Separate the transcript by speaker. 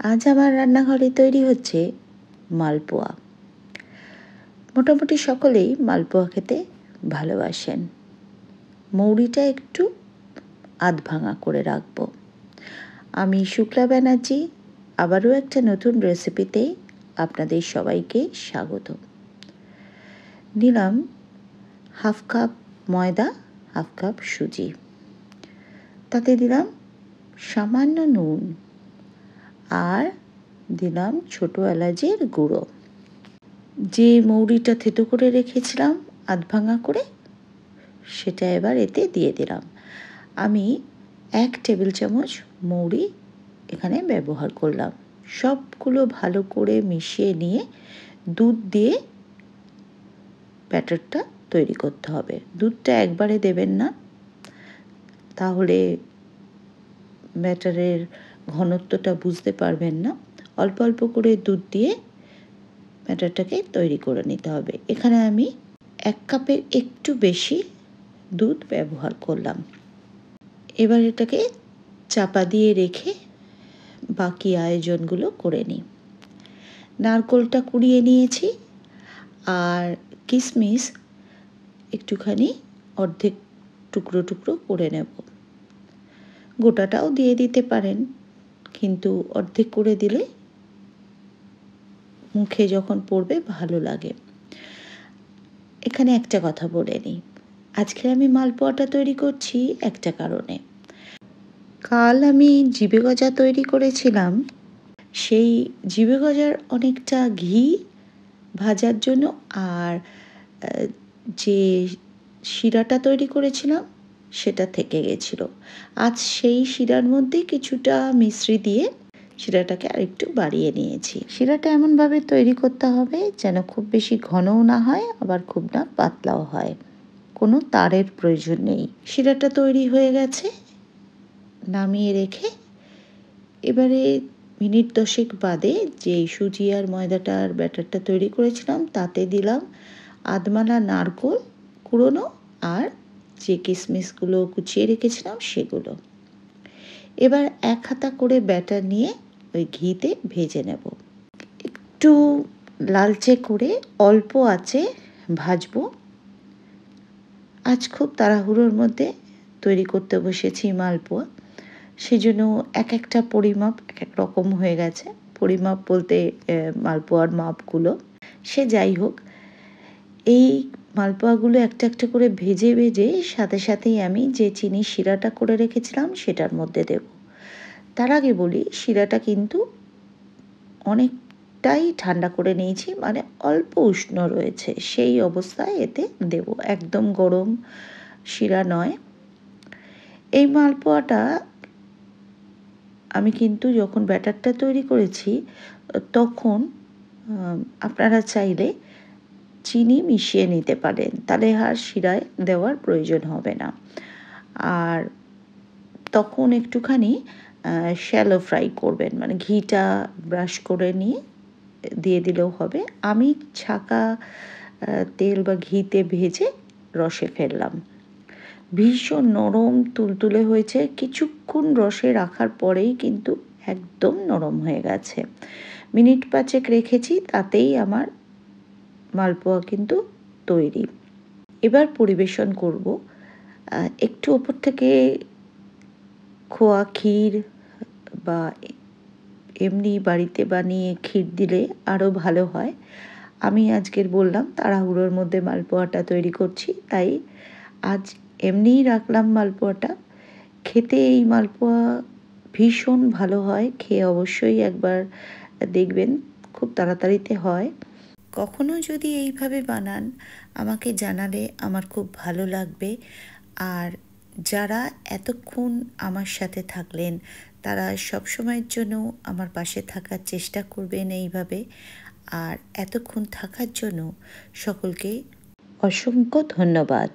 Speaker 1: আজ আমার রান্নাঘরে তৈরি হচ্ছে মালপোয়া। মোটামুটি সকলেই মালপোয়া খেতে ভালোবাসেন। মৌরিটা একটু আধ ভাঙা করে রাখবো। আমি শুক্লা ব্যানার্জি আবারও একটা নতুন রেসিপিতে আপনাদের সবাইকে স্বাগত। নিলাম হাফ কাপ ময়দা, হাফ কাপ সুজি, তাতে দিলাম সামান্য নুন আর দিলাম ছোটো এলাচের গুঁড়ো। যে মৌরিটা থেতো করে রেখেছিলাম আধ ভাঙা করে, সেটা এবার এতে দিয়ে দিলাম। আমি 1 টেবিল চামচ মৌরি এখানে ব্যবহার করলাম। সবগুলো ভালো করে মিশিয়ে নিয়ে দুধ দিয়ে ব্যাটারটা তৈরি করতে হবে। দুধটা একবারে দেবেন না, তাহলে ব্যাটারের ঘনত্বটা বুঝতে পারবেন না। অল্প অল্প করে দুধ দিয়ে ব্যাটারটাকে তৈরি করে নিতে হবে। এখানে আমি 1 কাপের একটু বেশি দুধ ব্যবহার করলাম। এবার এটাকে চাপা দিয়ে রেখে বাকি আয়োজনগুলো করে নিই। নারকেলটা কুড়িয়ে নিয়েছি আর কিশমিশ একটুখানি অর্ধেক টুকরো টুকরো করে নেব। গোটাটাও দিয়ে দিতে পারেন, কিন্তু অর্ধেক করে দিলে মুখে যখন পড়বে ভালো লাগে। এখানে একটা কথা বলে নিই, আজকে আমি মালপোয়াটা তৈরি করছি একটা কারণে। কাল আমি জিবে গজা তৈরি করেছিলাম, সেই জিবে গজার অনেকটা ঘি ভাজার জন্য আর যে শিরাটা তৈরি করেছিলাম সেটা থেকে গেছিল। আজ সেই শিরার মধ্যে কিছুটা মিশ্রি দিয়ে শিরাটাকে আরেকটু বাড়িয়ে নিয়েছি। শিরাটা এমনভাবে তৈরি করতে হবে যেন খুব বেশি ঘনও না হয়, আবার খুব না পাতলাও হয়। কোনো তারের প্রয়োজন নেই। শিরাটা তৈরি হয়ে গেছে, নামিয়ে রেখে এবারে মিনিট 10 বাদে যে সুজি আর ময়দাটার ব্যাটারটা তৈরি করেছিলাম তাতে দিলাম আধমালা নারকেল কুড়োনো আর যে কিশমিশগুলো কুচিয়ে রেখেছিলাম সেগুলো। এবার 1 হাতা করে ব্যাটার নিয়ে ওই ঘিতে ভেজে নেব। একটু লালচে করে অল্প আঁচে ভাজবো। আজ খুব তাড়াহুড়োর মধ্যে তৈরি করতে বসেছি মালপোয়া, সেজন্য এক একটা পরিমাপ এক এক রকম হয়ে গেছে। পরিমাপ বলতে মালপোয়ার মাপগুলো। সে যাই হোক, এই মালপোয়াগুলো একটা একটা করে ভেজে ভেজে সাথে সাথেই আমি যে চিনির শিরাটা করে রেখেছিলাম সেটার মধ্যে দেব। তার আগে বলি, শিরাটা কিন্তু অনেকটাই ঠান্ডা করে নিয়েছি, মানে অল্প উষ্ণ রয়েছে, সেই অবস্থায় এতে দেব, একদম গরম শিরা নয়। এই মালপোয়াটা আমি কিন্তু যখন ব্যাটারটা তৈরি করেছি তখন আপনারা চাইলে চিনি মিশিয়ে নিতে পারেন, তাহলে আর শিরায় দেওয়ার প্রয়োজন হবে না। আর তখন একটুখানি শ্যালো ফ্রাই করবেন, মানে ঘিটা ব্রাশ করে নিয়ে দিয়ে দিলেও হবে। আমি ছাঁকা তেল বা ঘিতে ভেজে রসে ফেললাম। ভীষণ নরম তুলতুলে হয়েছে, কিছুক্ষণ রসে রাখার পরেই কিন্তু একদম নরম হয়ে গেছে। মিনিট 5 রেখেছি, তাতেই আমার মালপোয়া কিন্তু তৈরি। এবার পরিবেশন করব। একটু ওপর থেকে খোয়া ক্ষীর বা এমনি বাড়িতে বানিয়ে ক্ষীর দিলে আরও ভালো হয়। আমি আজকের বললাম তাড়াহুড়োর মধ্যে মালপোয়াটা তৈরি করছি, তাই আজ এমনিই রাখলাম মালপোয়াটা। খেতে এই মালপোয়া ভীষণ ভালো হয়, খেয়ে অবশ্যই একবার দেখবেন, খুব তাড়াতাড়িতে হয়। কখনো যদি এইভাবে বানান আমাকে জানালে আমার খুব ভালো লাগবে। আর যারা এতক্ষণ আমার সাথে থাকলেন তারা সবসময়ের জন্য আমার পাশে থাকার চেষ্টা করবেন এইভাবে। আর এতক্ষণ থাকার জন্য সকলকে অসংখ্য ধন্যবাদ।